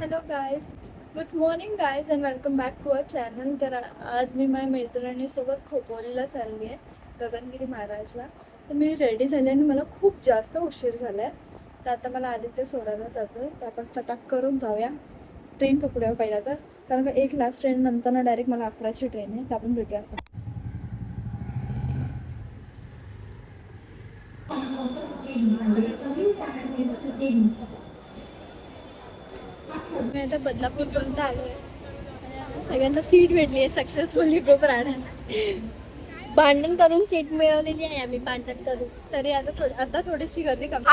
Hello guys, good morning guys and welcome back to our channel. तर आज मी माझ्या मैत्रिणीसोबत खोपोलीला चालली आहे, गगनगिरी महाराजला. तर मी रेडी झाले आणि मला खूप जास्त उशीर झाला आहे. तर आता मला आदित्य सोडायला जातो, तर आपण फटाक करून जाऊया. ट्रेन पकडूया पहिला तर, कारण का एक लास्ट ट्रेन नंतर ना डायरेक्ट मला 11ची ट्रेन आहे. तर आपण भेटूया आपण. मी आता बदलापूरपर्यंत आलो आहे. सगळ्यांना सीट भेटली आहे सक्सेसफुली गो प्राण्याला. भांडण करून सीट मिळवलेली आहे आम्ही, भांडण करून. तरी आता थोडीशी गर्दी कमी.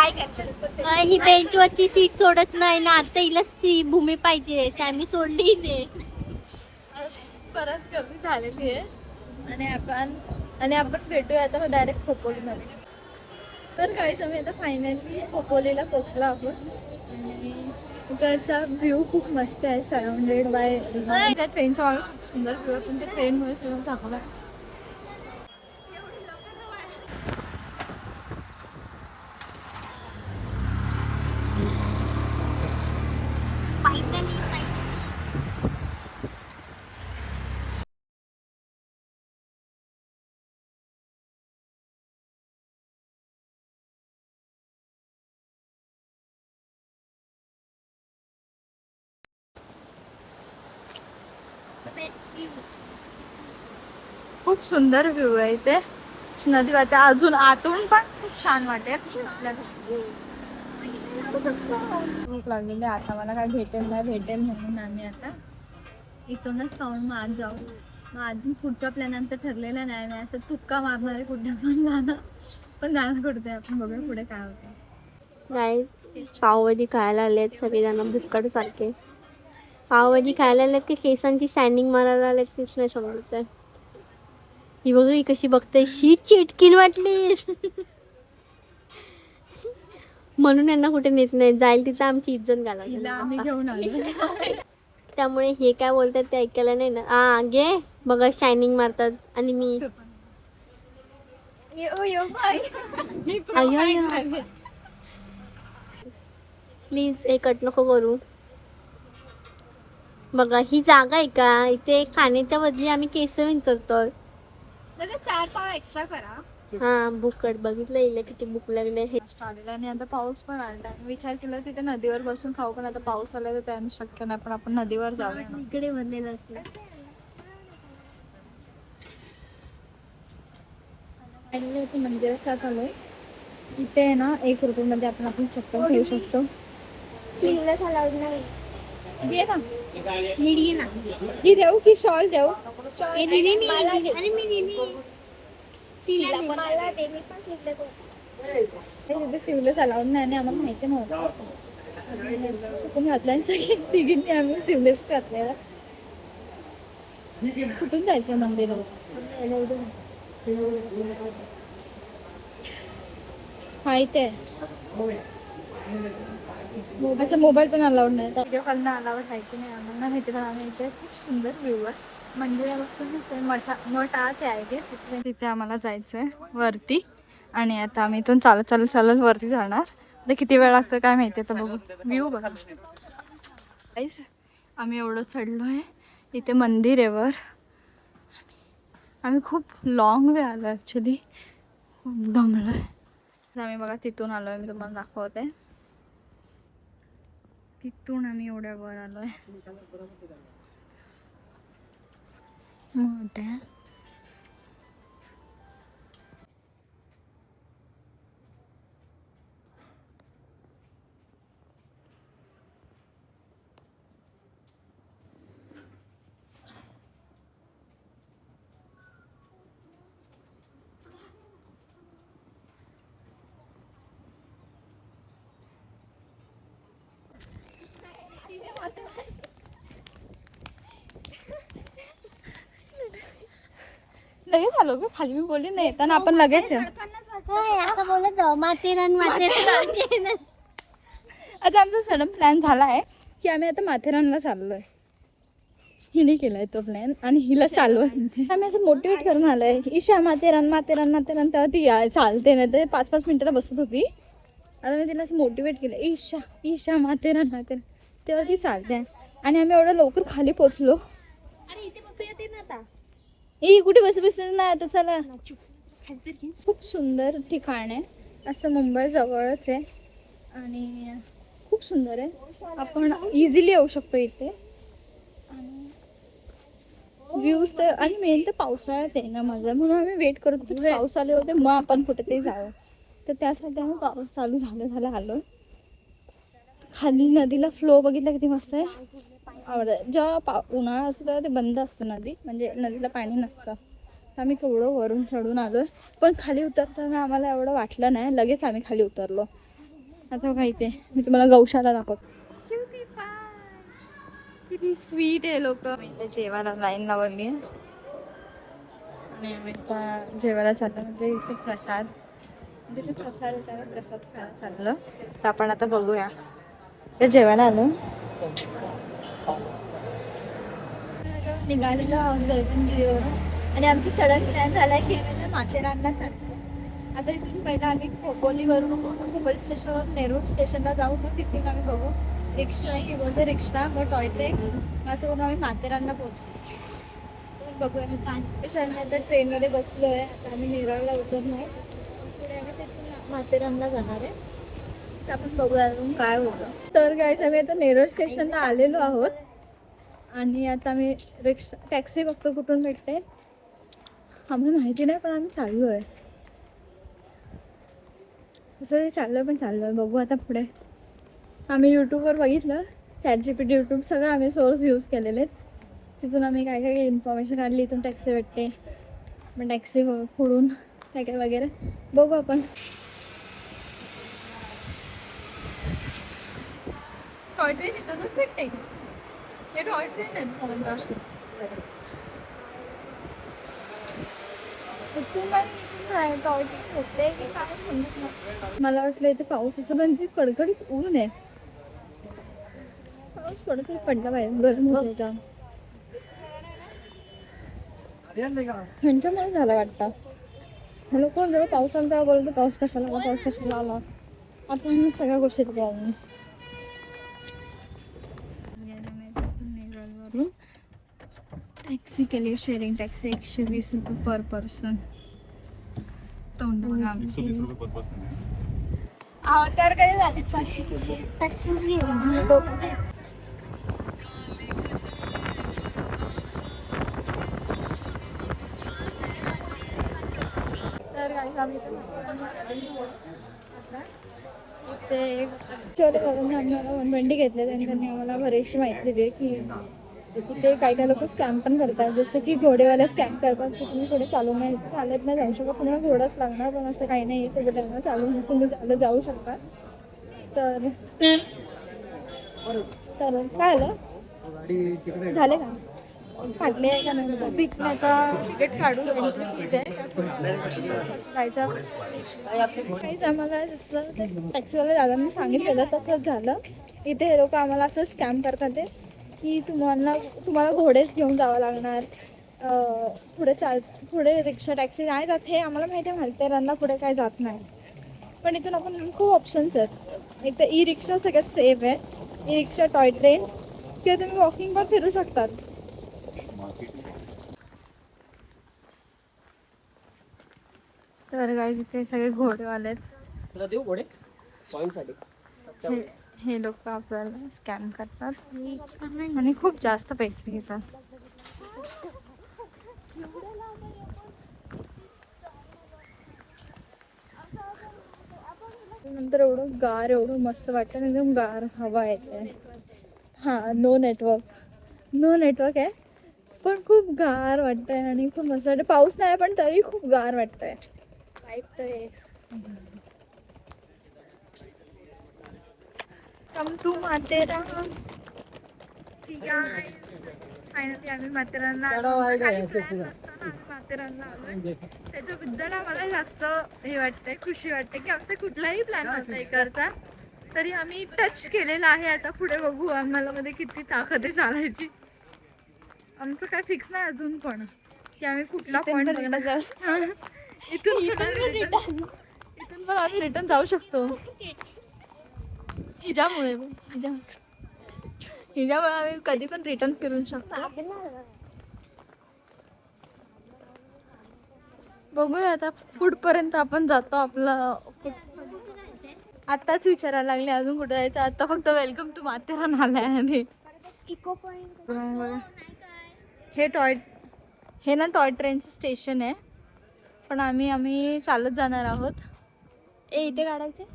ही बेंचवरची सीट सोडत नाही ना, आता हिला भूमी पाहिजे. सॅमी सोडली ने परत गर्दी झालेली आहे आणि आपण भेटूया आता डायरेक्ट खोपोलीमध्ये. तर काहीच आम्ही आता फायनली खोपोलीला पोचलो आहोत आणि इकडचा व्ह्यू खूप मस्त आहे, सराउंडेड बाय. त्या ट्रेनच्या मागे खूप सुंदर व्ह्यू आहे, पण त्या ट्रेनमुळे सगळं चांगलं आहे. खूप सुंदर व्ह्यू आहे इथे. नदी वाटते, अजून आतून पण खूप छान वाटेल. भूक लागलेली आता मला काय भेटेल म्हणून आम्ही आता इथूनच खाऊन मग आज जाऊ. मग अजून पुढचा प्लॅन आमचा ठरलेला नाही. मी असं तुक्का मारणार आहे, कुठे पण जाणं कुठे आपण बघूया पुढे काय होतं. काय पावभाजी खायला आलेत सगळेजण भुक्कड सारखे. पावभाजी खायला आलेत की केसांची शायनिंग मारायला आलेत तीच नाही समजत आहे. ही बघ ही कशी बघते, शी चिटकीन वाटली. म्हणून यांना कुठे नेत नाही, जाईल तिथं आमची इज्जत घालवली आम्ही घेऊन आलो. त्यामुळे हे काय बोलतात ते ऐकायला नाही ना. घे बघा शायनिंग मारतात आणि मी प्लीज हे कट नको करू. बघा ही जागा आहे का, इथे खाण्याच्या बदली आम्ही केस विंचरतो. 4 पाव एक्स्ट्रा करा. हा भूकट बघितलं हिला किती भूक लागले हे. आलेला आणि आता पाऊस पण आलेला. विचार केला तिथे नदीवर बसून खाऊ, पण आता पाऊस आला तर त्याने शक्य नाही. पण आपण नदीवर जाऊया. इकडे भरलेलं असलं. मंदिराच्या आत आलोय. इथे आहे ना 1 रुपयामध्ये आपण आपली चप्पल घेऊ शकतो. स्लीवलेस अलाउड नाही. दे ना, निडी ना ही देऊ की शॉल देऊ? आणि मी मला दे, मी पण स्लीवलेस होतो. तिथे सिवलेस अलाउड नाही आणि आम्हाला माहिती नव्हतं. चुकून घातला आणि सगळी तिघींनी आम्ही सिवलेस घातलेला. कुठून जायचं मंदिरात? माहिती आहे. अच्छा, मोबाईल पण अलाउड नाही. व्हिडिओ कॉलनं अलाउड आहे की नाही आम्हाला माहिती, पण आम्ही इथे खूप सुंदर व्ह्यू आहे. मंदिरापासूनच आहे, मोठ आत आहे गेस. तिथे आम्हाला जायचं आहे वरती आणि आता आम्ही इथून चालत वरती जाणार. आता किती वेळ लागतं काय माहिती, तर बघू. व्ह्यू बघा गाईस, आम्ही एवढं चढलो आहे. इथे मंदिर आहे वर. आम्ही खूप लॉंग वे आलो ॲक्च्युली, खूप दमलो आहे. आम्ही बघा तिथून आलो आहे, मी तुम्हाला दाखवते. तिथून आम्ही एवढ्या वर आलो आहे. मोठ्या लगेच आलो ग खाली. मी बोलली नाही येताना आपण लगेच असं बोलत जाऊ. माथेरान आता आमचा सडन प्लॅन झाला आहे की आम्ही आता माथेरानला चाललोय. हिने केलाय तो प्लॅन आणि हिला चालू आहे. आम्ही असं मोटिवेट करून आलोय, ईशा माथेरान माथेरान माथेरान. तेव्हा ती चालते नाही तर 5-5 मिनिटाला बसत होती. आता मी तिला असं मोटिवेट केलं, ईशा ईशा माथेरान माथेरान. तेव्हा ती चालते. आणि आम्ही एवढं लवकर खाली पोचलो. अरे इथे बसूया ते ना आता. कुठे बसले नाही आता. चला, खूप सुंदर ठिकाण आहे, असं मुंबई जवळच आहे आणि खूप सुंदर आहे. आपण इझिली येऊ शकतो इथे. आणि व्ह्यूज तर, आणि मेन तर पावसाळ्यात आहे ना माझा, म्हणून आम्ही वेट करत होतो पाऊस आले होते मग आपण कुठेतरी जावं. तर त्यासाठी आम्ही पाऊस चालू झालं आलो. खाली नदीला फ्लो बघितला किती मस्त आहे. आवडतं. जेव्हा उन्हाळा असतो तेव्हा ते बंद असतं नदी, म्हणजे नदीला पाणी नसतं. तर आम्ही केवढं वरून चढून आलो, पण खाली उतरताना आम्हाला एवढं वाटलं नाही. लगेच आम्ही खाली उतरलो. आता बघा इथे मी तुम्हाला गौशाला दाखवतो. किती स्वीट आहे लोक. मी इथे जेवायला लाईन लावली आहे आणि आम्ही आता जेवायला चाललो. म्हणजे इथे प्रसाद, म्हणजे ते प्रसाद आहे, प्रसाद खायला चाललं. तर आपण आता बघूया. ते जेवायला आलो. निघालेलो आहोत गगनगिरीवरून आणि आमची सडक प्लॅन झाला की आम्ही माथेरानला चाललो. आता इथून पहिला आम्ही खोपोलीवरून खोपोली स्टेशनवर नेरूळ स्टेशनला जाऊ. मग तिथून आम्ही बघू रिक्षा, हे बोलते रिक्षा, मग टॉय ट्रेन, असं करून आम्ही माथेरानला पोहोचू. तर बघूया. सर मी आता ट्रेनमध्ये बसलो आहे. आता आम्ही नेरळला उतरणार, पुढे आम्ही तिथून माथेरानला जाणार आहे. तर आपण बघूया अजून काय होतं. तर गाईज आम्ही आता नेरळ स्टेशनला आलेलो आहोत आणि आता आम्ही रिक्षा टॅक्सी बघतो कुठून भेटते. आम्हाला माहिती नाही, पण आम्ही चाललो आहे. असं ते चाललो आहे, पण चाललो आहे. बघू आता पुढे. आम्ही यूट्यूबवर बघितलं, ChatGPT, यूट्यूब सगळं आम्ही सोर्स यूज केलेले आहेत. तिथून आम्ही काय काय इन्फॉर्मेशन काढली. इथून टॅक्सी भेटते, मग टॅक्सी फोडून काय काय वगैरे बघू आपण. टॉय ट्रेन इथूनच भेटते का? हे टॉय ट्रेन आहेत का? टॉय ट्रेन होते की काय समजत नाही. मला वाटलं इथे पावसाचं, पण ते कडकडीत ऊन आहे. पाऊस थोडं तरी पडला पाहिजे, गरम होते जाम. ह्यांच्यामुळे झालं वाटतं. हे लोक जेव्हा पाऊस आला तेव्हा बोलतो पाऊस कशाला आला, पाऊस कशाला आला. आपण सगळ्या गोष्टीत प्रॉब्लेम. नेरळवरून टॅक्सी केली, शेअरिंग टॅक्सी, 120 रुपये पर पर्सन. तोंड बघा आमची. तर काही झाले तर काही आम्ही ते छोटे करून आम्हाला 120 घेतले. त्यांनी आम्हाला बरीचशी माहिती दिली की इथे काही काही लोक स्कॅम पण करतात, जसं की घोडेवाले स्कॅम करतात की तुम्ही पुढे चालत नाही जाऊ शकत, तुम्हाला घोडाच लागणार. पण असं काही नाही, तुम्ही त्यांना तुम्ही चालत जाऊ शकता. तर काय आलं झाले का फाटले आहे का नाही? तिकीट काढून फीज आहे कसं जायचं. काहीच आम्हाला जसं टॅक्सीवाल्या दादांनी सांगितलेलं तसंच झालं. इथे हे लोक आम्हाला असं स्कॅम करतात ते की तुम्हाला घोडेच घेऊन जावं लागणार, पुढे रिक्षा टॅक्सी नाही जात. हे आम्हाला माहिती आहे, माथेरानला पुढे काय जात नाही. पण इथून आपण खूप ऑप्शन्स आहेत. एक तर ई रिक्षा सगळ्यात सेफ आहे. ई रिक्षा, टॉय ट्रेन, किंवा तुम्ही वॉकिंग पण फिरू शकतात. तर गाईज इथे सगळे घोडेवाले आहेत. हे लोक आपल्याला स्कॅम करतात आणि खूप जास्त पैसे घेतात. नंतर एवढं मस्त वाटतं, एकदम गार हवा येते. हां, नो नेटवर्क आहे, पण खूप गार वाटतंय आणि खूप मस्त वाटतं. पाऊस नाही पण तरी खूप गार वाटतंय. Come to Matheran. फायनली आम्ही माथेरानला आलोय. त्याच्याबद्दल आम्हाला जास्त हे वाटतंय, खुशी वाटते की आमचा कुठलाही प्लॅन नव्हता इकडचा, तरी आम्ही टच केलेला आहे. आता पुढे बघू आम्हाला मध्ये किती ताकद आहे चालायची. आमचं काय फिक्स नाही अजून पण की आम्ही कुठला पॉईंट बघणार. इथून पण आम्ही रिटर्न जाऊ शकतो. हिजामुळे हिच्यामुळे आम्ही कधी पण रिटर्न फिरून शकतो. बघूया आता कुठपर्यंत आपण जातो. आपलं आताच विचारायला लागले अजून कुठे जायचं. आता फक्त वेलकम टू माथेरान आलाय आणि इको पॉइंट हे ना टॉय ट्रेनचं स्टेशन आहे. पण आम्ही चालत जाणार आहोत. इथे काढायचे.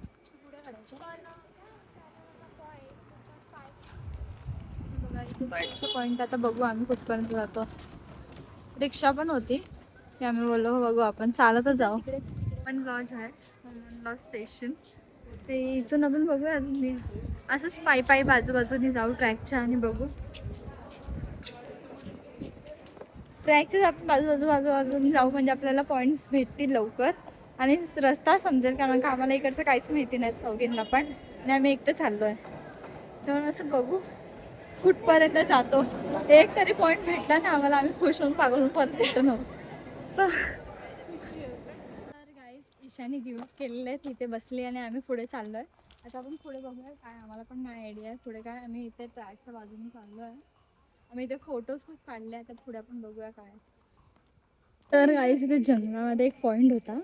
पॉइंट आता बघू आम्ही कुठपर्यंत जातो. रिक्षा पण होती की आम्ही बोललो बघू आपण चालतच जाऊ. पण लॉज आहे लॉज स्टेशन. ते इथून आपण बघूया अजून असंच पायी बाजूबाजूने जाऊ ट्रॅकच्या आणि बघू. ट्रॅकच्याच आपण बाजूबाजूने जाऊ म्हणजे आपल्याला पॉईंट्स भेटतील लवकर आणि रस्ता समजेल. कारण का आम्हाला इकडचं काहीच माहिती नाही चौघींना पण आणि आम्ही एकटं चाललो आहे. त्यामुळे असं बघू कुठपर्यंत जातो. एक तरी पॉईंट भेटला ना आम्हाला आम्ही खुश होऊन पागळून परत येतो नव्हतं. तर गाईज ईशाने गिव्ह केलेले आहेत. इथे बसली आणि आम्ही पुढे चाललो आहे. आता आपण पुढे बघूया काय आम्हाला पण नाही आयडिया आहे पुढे काय. आम्ही इथे ट्रॅकच्या बाजूने चाललो आहे. आम्ही इथे फोटोज खूप काढले. आता पुढे आपण बघूया काय. तर गाईज इथे जंगलामध्ये एक पॉईंट होता.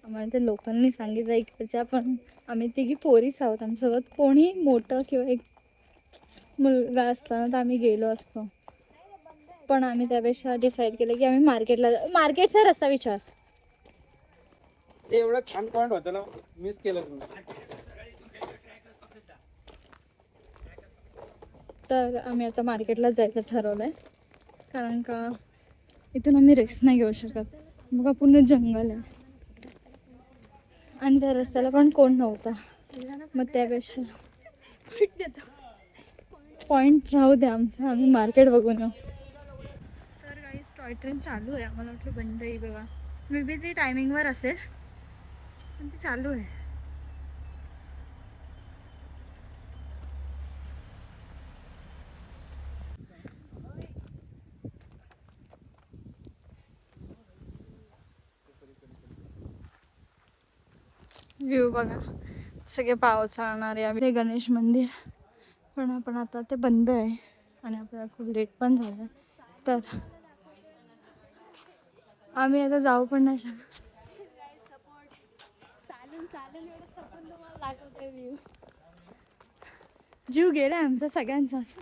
आम्हाला ते लोकांनी सांगितलं इकडच्या. पण आम्ही तिघी पोरीच आहोत. आमच्यासोबत कोणी मोठं किंवा एक मुलगा असताना तर आम्ही गेलो असतो. पण आम्ही त्यापेक्षा डिसाईड केलं की आम्ही मार्केटचा रस्ता विचार. एवढं छान पॉइंट होतं ना, मिस केलं तुम्ही. तर आम्ही आता मार्केटलाच जायचं ठरवलंय. कारण का इथून आम्ही रिस्क नाही घेऊ शकत. बघा पूर्ण जंगल आहे आणि त्या रस्त्याला पण कोण नव्हता. मग त्यापेक्षा पॉईंट राहू द्या आमचं. आम्ही मार्केट बघून येऊ. तर काही टॉय ट्रेन चालू आहे. आम्हाला वाटलं बंद आहे. बघा मे बी ती टायमिंगवर असेल पण ती चालू आहे. व्ह्यू बघा सगळे पावसाळणारे. आम्ही गणेश मंदिर पण आपण आता ते बंद आहे आणि आपल्याला खूप लेट पण झालं. तर आम्ही आता जाऊ पण नाही शकत. जीव गेलाय आमचा सगळ्यांचाच.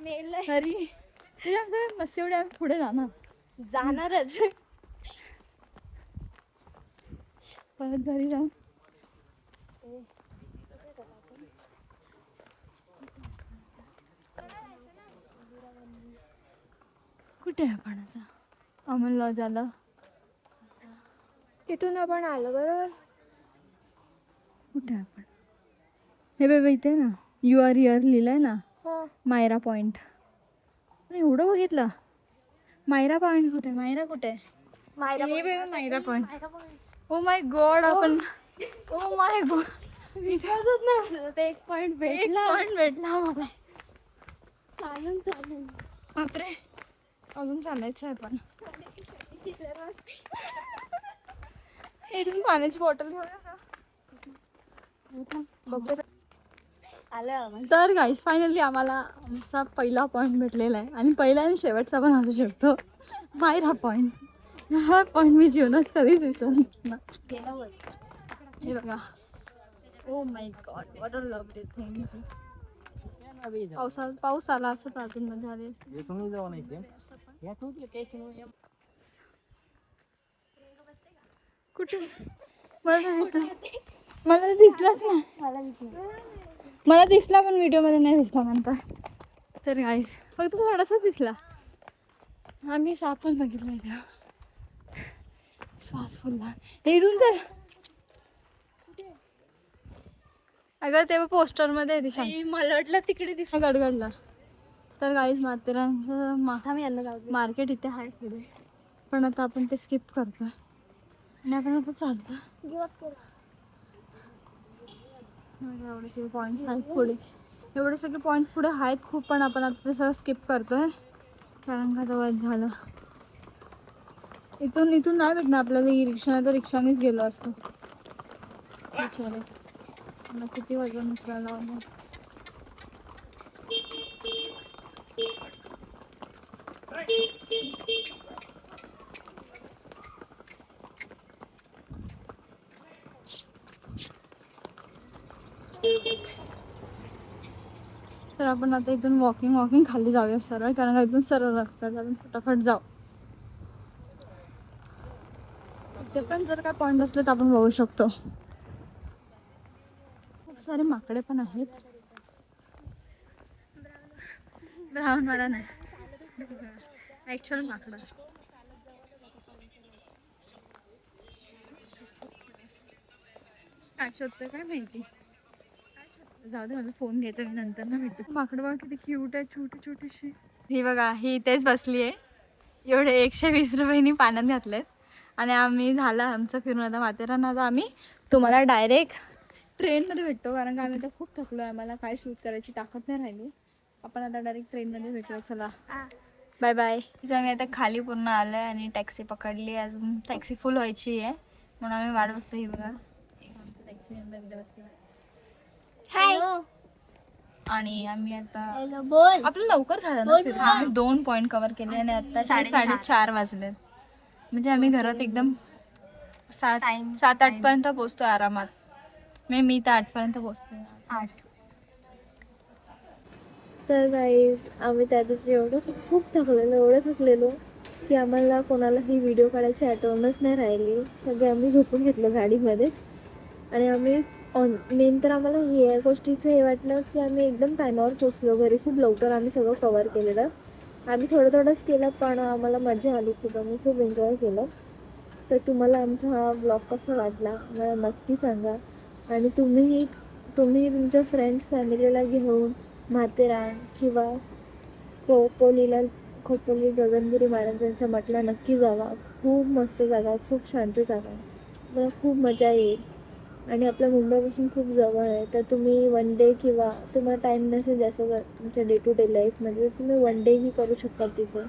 तरी मस्त एवढे आम्ही पुढे जाणारच परत घरी जाऊ. कुठे आहे आपण आता. अमोल लॉज आलं. तिथून आपण आलो बरोबर. कुठे आहे आपण. हे बाबा इथे ना यू आर हिअर लिहिलंय ना. मायरा पॉइंट. एवढं बघितलं. मायरा पॉइंट कुठे. मायरा कुठे. Myra point. Oh my god. आपण ओ माय गॉड एक पॉइंट भेटला आम्हाला. चालून बापरे अजून चालायचं आहे. पण इथून पाण्याची बॉटल घेऊया का. तर गाईस फायनली आम्हाला आमचा पहिला पॉईंट भेटलेला आहे आणि पहिला आणि शेवटचा पण असू शकतो. मायरा पॉईंट. हा पॉईंट मी जीवनात कधीच विसरणार. हे बघा. ओ my God what a lovely thing. पाऊस आला असता तर अजून मजा आली असती. कुठे मला दिसलाच ना. मला दिसला पण व्हिडिओ मध्ये नाही दिसला नंतर. तर गाईस फक्त थोडासा दिसला. आम्ही साप पण बघितला इथे. श्वास फुलला. इथून चल. अगं तेव्हा पोस्टर मध्ये दिसा. मला वाटलं तिकडे दिसत गडगडला. तर गाईस माथेरानचं मार्केट इथे आहे पुढे. पण आता आपण ते स्किप करतोय आणि आपण आता चालतो. एवढे सगळे पॉईंट्स आहेत पुढे. एवढे सगळे पॉईंट पुढे आहेत खूप. पण आपण आता ते सगळं स्किप करतोय कारण का तर वाद झालं. इथून नाही भेटणार आपल्याला ही रिक्षा. तर रिक्षानेच गेलो असतो. बिचारे मला किती वजन उचलायला लावलं. तर आपण आता इथून वॉकिंग खाली जाऊया सरळ, कारण का इथून सरळ रस्ता आहे, आपण फटाफट जाऊ. इथे पण जर काय पॉईंट असले तर आपण बघू शकतो. खूप सारे माकडे पण आहेत. ब्राऊन मला नाही, ॲक्च्युअल माकडं. काय शोधतोय काय माहिती. जाऊ दे, मला फोन घ्यायचा, मी नंतर ना भेटू. माकडं बघा किती क्यूट आहे, छोटी छोटीशी. ही बघा, ही इथेच बसली आहे. एवढे 120 रुपयांनी पाण्यात घातलेत. आणि आम्ही झालं आमचं फिरून आता माथेरान. आता आम्ही तुम्हाला डायरेक्ट ट्रेनमध्ये भेटतो, कारण का आम्ही आता खूप थकलो आहे, आम्हाला काय शूट करायची ताकद नाही राहिली. आपण आता डायरेक्ट ट्रेनमध्ये भेटूया. चला बाय बाय. तिथं आम्ही आता खाली पूर्ण आलो आहे आणि टॅक्सी पकडली. अजून टॅक्सी फुल व्हायची आहे म्हणून आम्ही वाट बघतो. ही बघा, एक आमचा टॅक्सी मेंबर इथे बसला. हाय. आणि आम्ही आता हॅलो बोल. आपलं लवकर झालं ना फिरून. आम्ही 2 पॉईंट कव्हर केले आणि आता 4:30 वाजलेत. म्हणजे आम्ही घरात एकदम 7-8 पर्यंत पोहोचतो आरामात. मी तर 8 पर्यंत पोहोचते. 8. तर गाईज आम्ही त्या दिवशी खूप एवढं थकलेलो की आम्हाला कोणालाही व्हिडिओ काढायची आठवणच नाही राहिली. सगळे आम्ही झोपून घेतलं गाडीमध्येच. आणि आम्ही मेन तर आम्हाला या गोष्टीचं हे वाटलं की आम्ही एकदम टायमावर पोचलो घरी. खूप लवकर आम्ही सगळं कवर केलेलं. आम्ही थोडंच केलं पण आम्हाला मजा आली खूप. आम्ही खूप एन्जॉय केलं. तर तुम्हाला आमचा हा ब्लॉग कसा वाटला मला नक्की सांगा. आणि तुम्ही तुमच्या फ्रेंड्स फॅमिलीला घेऊन माथेरान किंवा खोपोली गगनगिरी महाराजांच्या मठला नक्की जावा. खूप मस्त जागा आहे, खूप शांत जागा आहे, मला खूप मजा येईल. आणि आपल्या मुंबईपासून खूप जवळ आहे. तर तुम्ही वन डे किंवा तुम्हाला टाईम नसेल जास्त तुमच्या डे टू डे लाईफमध्ये, तुम्ही वन डेही करू शकता तिथे.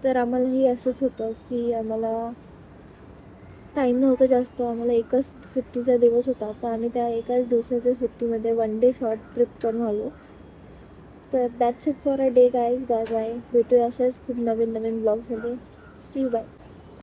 तर आम्हालाही असंच होतं की आम्हाला टाईम नव्हतं जास्त, आम्हाला एकच सुट्टीचा दिवस होता. तर आम्ही त्या एकाच दिवसाच्या सुट्टीमध्ये वन डे शॉर्ट ट्रिप करून आलो. तर that's it for a day guys. Bye bye. भेटूया अशाच खूप नवीन ब्लॉग्समध्ये. See you bye.